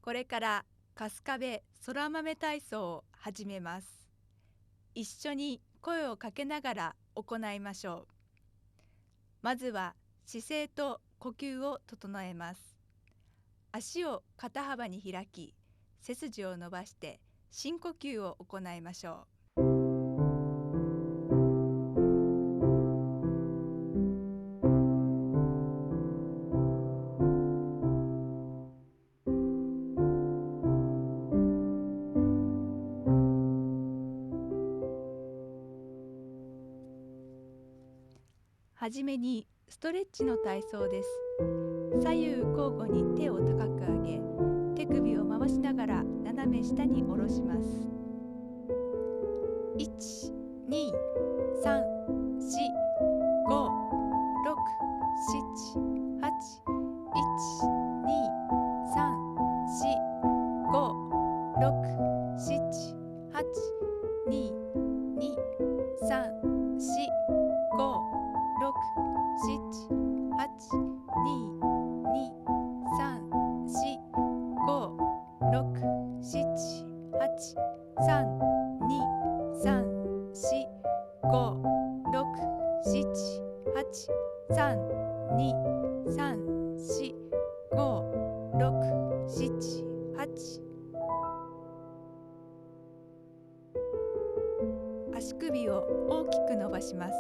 これから春日部そらまめ体操を始めます。一緒に声をかけながら行いましょう。まずは姿勢と呼吸を整えます。足を肩幅に開き、背筋を伸ばして深呼吸を行いましょう。はじめにストレッチの体操です。左右交互に手を高く上げ、手首を回しながら斜め下に下ろします。1、2、3、4、5、6、7、8、1、2、3、4、5、6、7、8、2、2、3、4、5、6、7、8、2、2、3、4、5、6、7、8、3、2、3、4、5、6、7、8、3、2、3、4、5、6、7、8。足首を大きく伸ばします。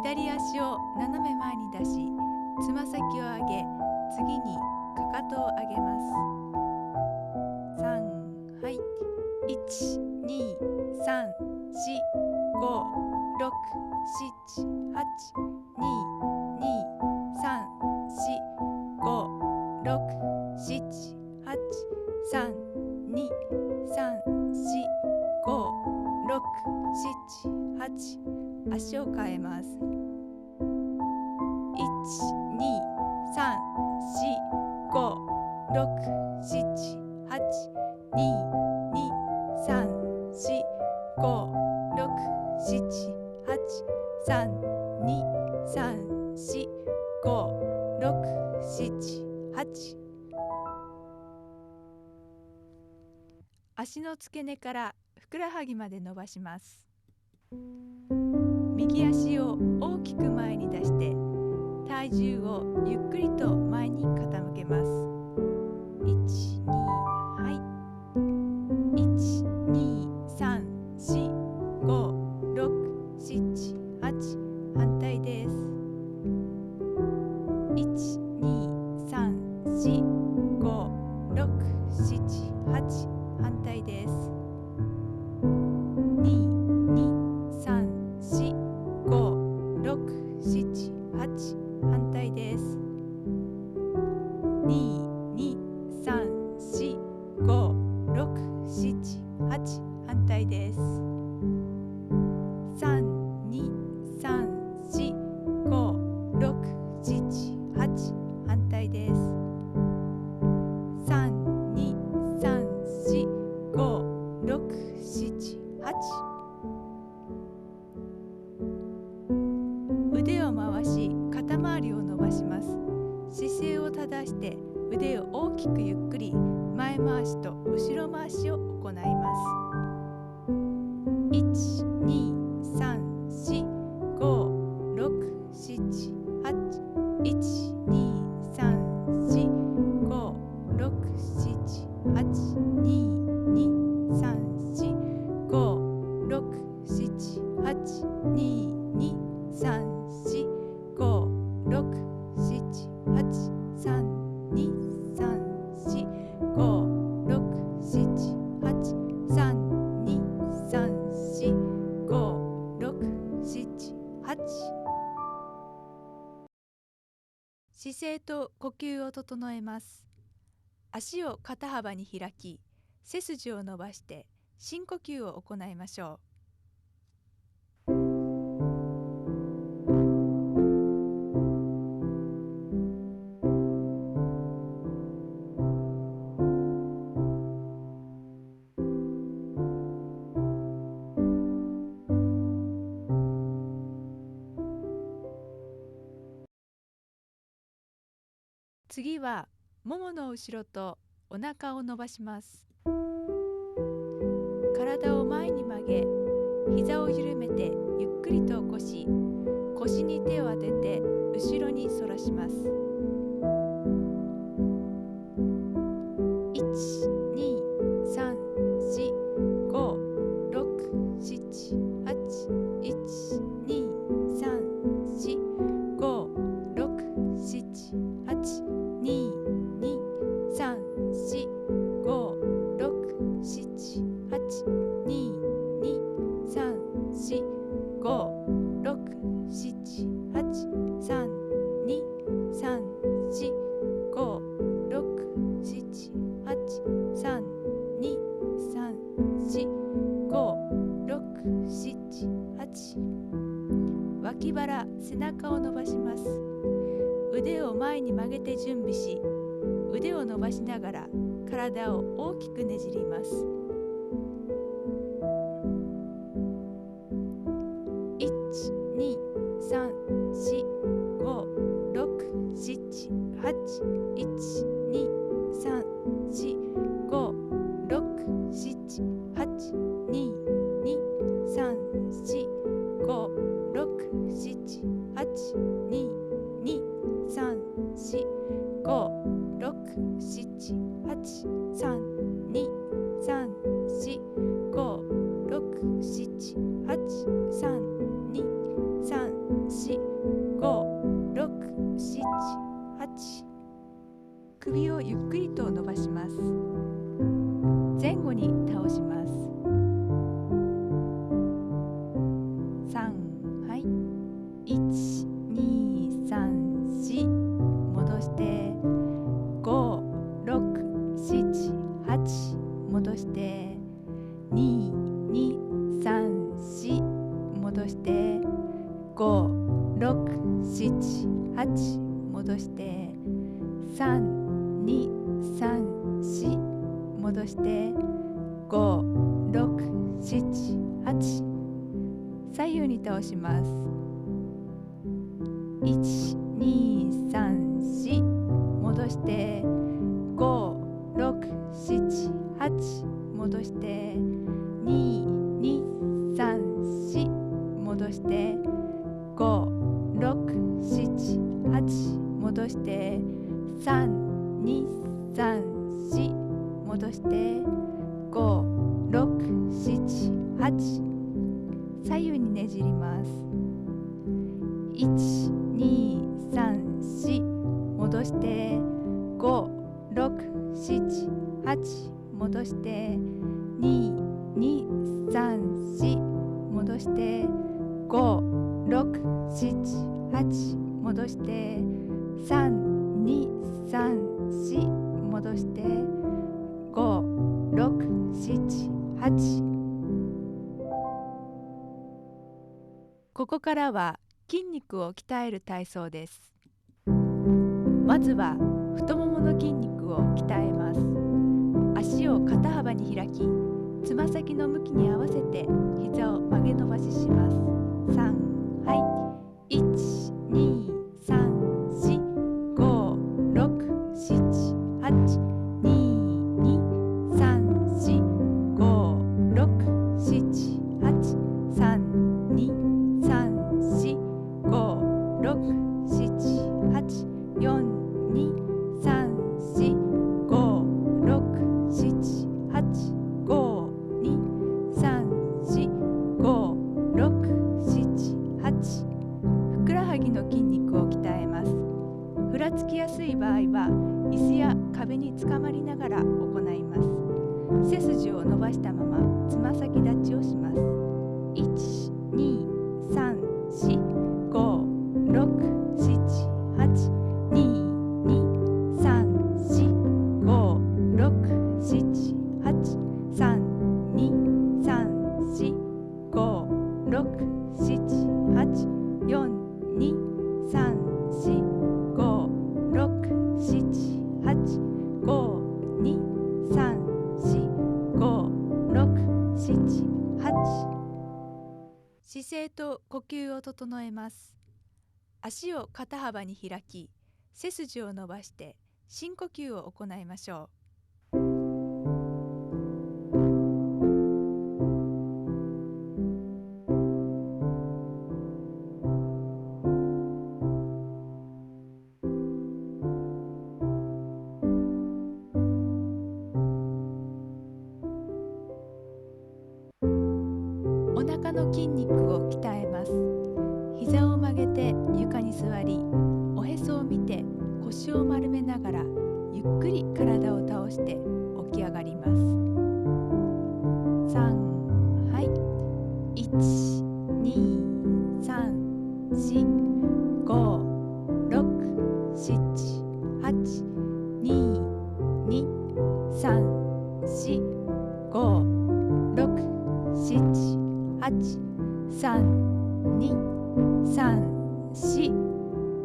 左足を斜め前に出し、つま先を上げ、次にかかとを上げます。3、はい。1、2、3、4、5、6、7、8、2、2、3、4、5、6、7、8、3、2、3、4、5、6、7、8。足を変えます。1、2、3、4、5、6、7、8、2、2、3、4、5、6、7、8、3、2、3、4、5、6、7、8。足の付け根からふくらはぎまで伸ばします。右足を大きく前に出して、体重をゆっくりと前に傾けます。1、2、はい。1、2、3、4、5、6、7、8。反対です。1、2、3、4、5、6、7、8。反対です。2、2、3、4、5、6、7、8。反対です。2、2、3、4、5、6、7、8。反対です。3、2、3、4、5、6、7、8。反対です。3、2、3、4、5、6、7、8。腕を回し、肩周りを伸ばします。姿勢を正して腕を大きくゆっくり前回しと後ろ回しを行います。1、2、3、4、5、6、7、8。1、2、3、4、5、6、7、8。2、2、3、4、5、6、7、8。2、2、3、4、5、6、7、8。3、2、3、4、5、6、7、8。3、2、3、4、5、6、7、8。姿勢と呼吸を整えます。足を肩幅に開き、背筋を伸ばして深呼吸を行いましょう。次はももの後ろとお腹を伸ばします。体を前に曲げ、膝を緩めてゆっくりと起こし、腰に手を当てて後ろに反らします。脇腹、背中を伸ばします。腕を前に曲げて準備し、腕を伸ばしながら体を大きくねじります。1、2、3、4、5、6、7、8、1、2、3、4、5、6、7、8、2、2、3、4、5、6、7、8、2、2、3、4、5、6、7、8、3、2、3、4、5、6、7、8、3、2、3、4、5、6、7、8。首をゆっくりと伸ばします。前後に倒します。3、はい。1、2、3、4。戻して。5、6、7、8。戻して。2、2、3、4。戻して。5、6、7、8。戻して。3、2、3、4。戻して。5、6、7、8。左右に倒します。1、2、3、4。戻して。5、6、7、8。戻して。2、2、3、4。戻して。5、6、7、8。戻して。3、2、3、4。戻して。5、6、7、8。左右にねじります。1、2、3、4。戻して。5、6、7、8。戻して。2、2、3、4。戻して。5、6、7、8。戻して。3、2、3、4。戻して。5、6、7、8。ここからは筋肉を鍛える体操です。まずは太ももの筋肉を鍛えます。足を肩幅に開き、つま先の向きに合わせて膝を曲げ伸ばしします。3、はい。1、2、3、4、5、6、7、8、2、2、3、4、5、6、7、8、3、2、3、4、5、6、7、8、4、2、3、4、5、6、7、8、5、2、3、4、5、6、7、8。ふくらはぎの筋肉を鍛えます。ふらつきやすい場合は椅子や壁につかまりながら行います。背筋を伸ばしたままつま先立ちをします。1、2、3、4、5、6、7、8、2、2、3、4、5、6、7、8、3、2、3、4、5、6、7、8、4、2、3、4、5、6、7、8、5、2、3、4、5、6、7、8。姿勢と呼吸を整えます。足を肩幅に開き、背筋を伸ばして深呼吸を行いましょう。の筋肉を鍛えます。膝を曲げて床に座り、おへそを見て腰を丸めながらゆっくり体を倒して起き上がります。3、はい。1、2、3、4、5、6、7、8、2、2、3、4、5、6、7、8、3、2、3、4、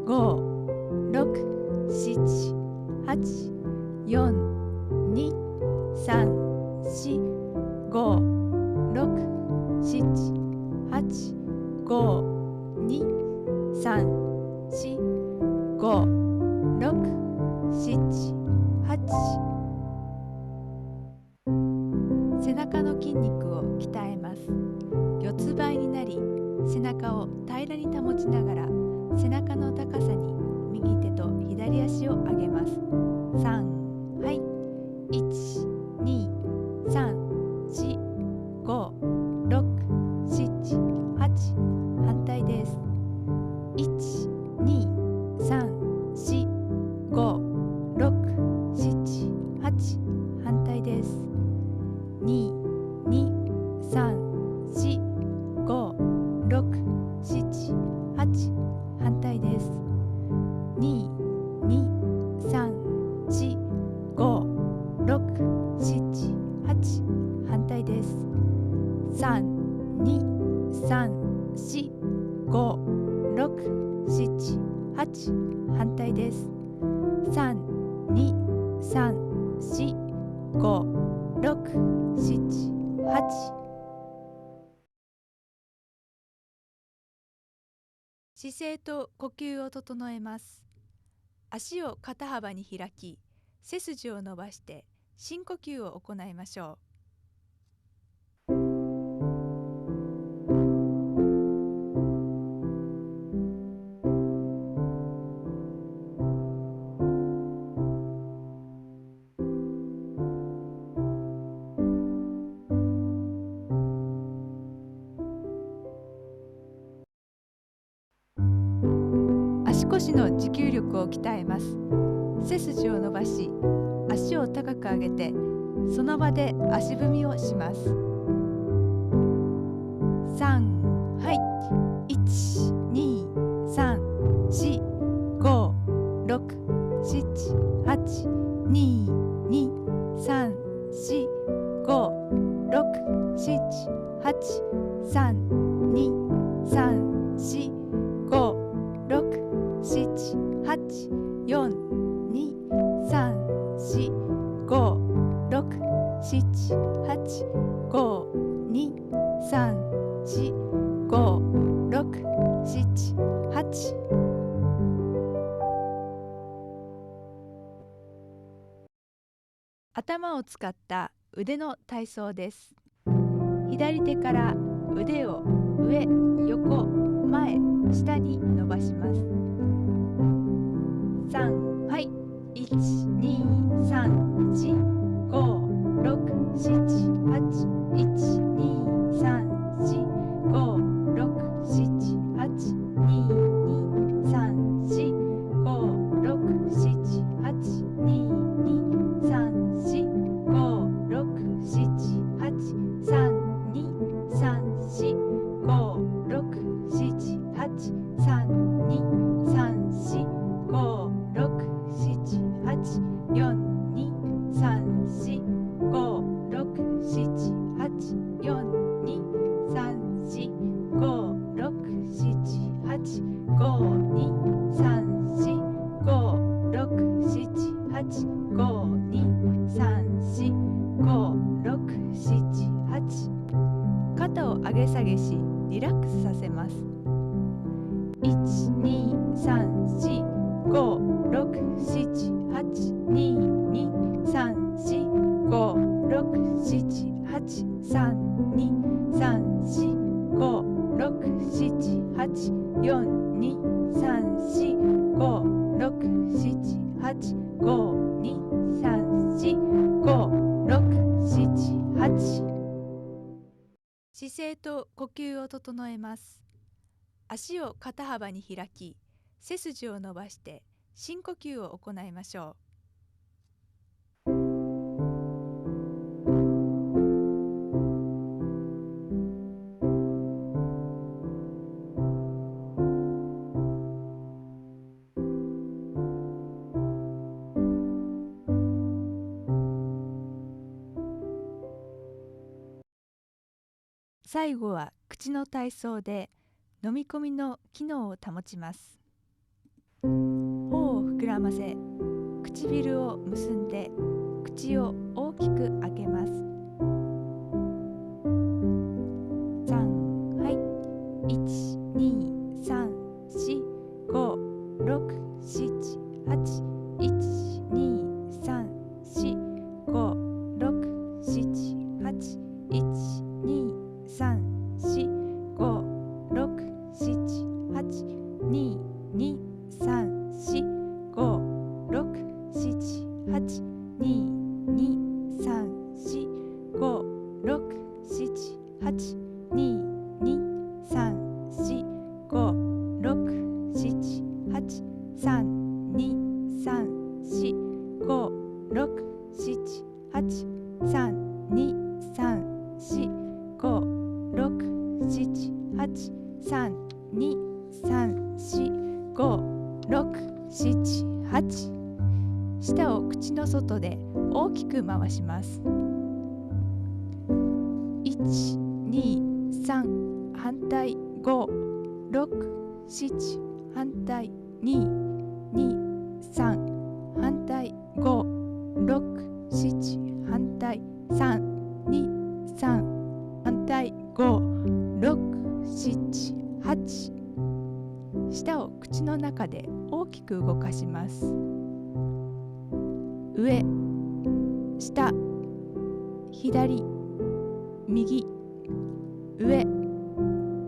5、6、7、8、4、2、3、4、5、6、7、8、5、2、3、4、5、6、7、8。背中の筋肉を鍛えます。四つ倍になり、背中を平らに保ちながら背中の高さに右手と左足を上げます。3、はい。1、2、3、4、5、6、7、8。反対です。1、2、3、4、5、6、7、8。反対です。2、2、3、4、5、6、7、8。反対です。2、2、3、4、5、6、7、8。反対です。3、2、3、4、5、6、7、8。反対です。3、2、3、4、5、6、7、8。姿勢と呼吸を整えます。足を肩幅に開き、背筋を伸ばして深呼吸を行いましょう。足腰の持久力を鍛えます。背筋を伸ばし、足を高く上げて、その場で足踏みをします。3、はい。1、2、3、4、5、6、7、8、2、2、3、4、5、6、7、8、3、2、3、4、5、6、7、8、4、2、3、4、5、6、7、8、5、2、3、4、5、6、7、8。頭を使った腕の体操です。左手から腕を上、横、前、下に伸ばします。3、はい。1、2、3、4、5、6、7、8。1、2、3、4、5、6、7、8。2、2、3、4、5、6、7、8。2、2、3、4、5、6、7、8。3、2、3、4、5、6、7、8。3、2、3、4、5、6、7、8。4、2、3、4、5、6、7、8。4、2、3、4、5、6、7、8。5、2、3、4、5、6、7、8。5、2、3、4、5、6、7、8。肩を上げ下げし、リラックスさせます。1、2、3、4、5、6、7、8。2、2、3、4、5、6、7、8。3、2、3、4、5、6、7、8。4、2、3、4、5、6、7、8。5、2、3、4、5、6、7、8。姿勢と呼吸を整えます。足を肩幅に開き、背筋を伸ばして深呼吸を行いましょう。最後は口の体操で飲み込みの機能を保ちます。頬を膨らませ、唇を結んで口を大きく開けます。3、はい。1、2、3、4、5、6、7、8、1、2、3、4、5、6、7、8、1、2、3、4、5、6、7、8、2、2、3、4、5、6、7、8、2、2、3、4、5、6、7、8、2、2、3、4、5、6、7、8、3、2、3、4、5、6、7、8、3、2、3、4、5、6、7、8、3、2、3、4、5、6、7、8。舌を口の外で大きく回します。1、2、3、反対5、6、7、反対2、2、3、反対5、6、7、反対3、2、3、反対5、6、7、8。舌を口の中で大きく動かします。上、下、左、右、上、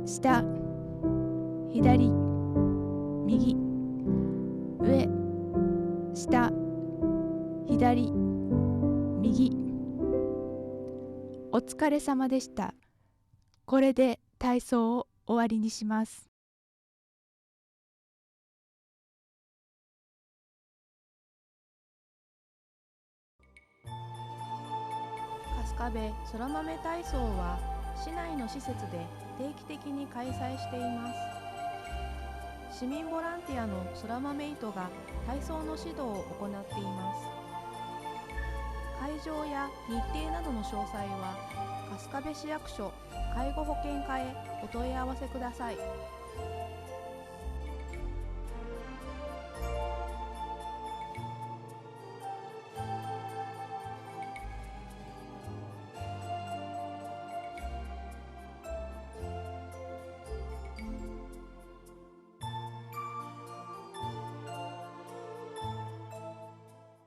下、左、右、上、下、左、右。お疲れ様でした。これで体操を終わりにします。春日部そらまめ体操は市内の施設で定期的に開催しています。市民ボランティアのそらまめ糸が体操の指導を行っています。会場や日程などの詳細は春日部市役所介護保険課へお問い合わせください。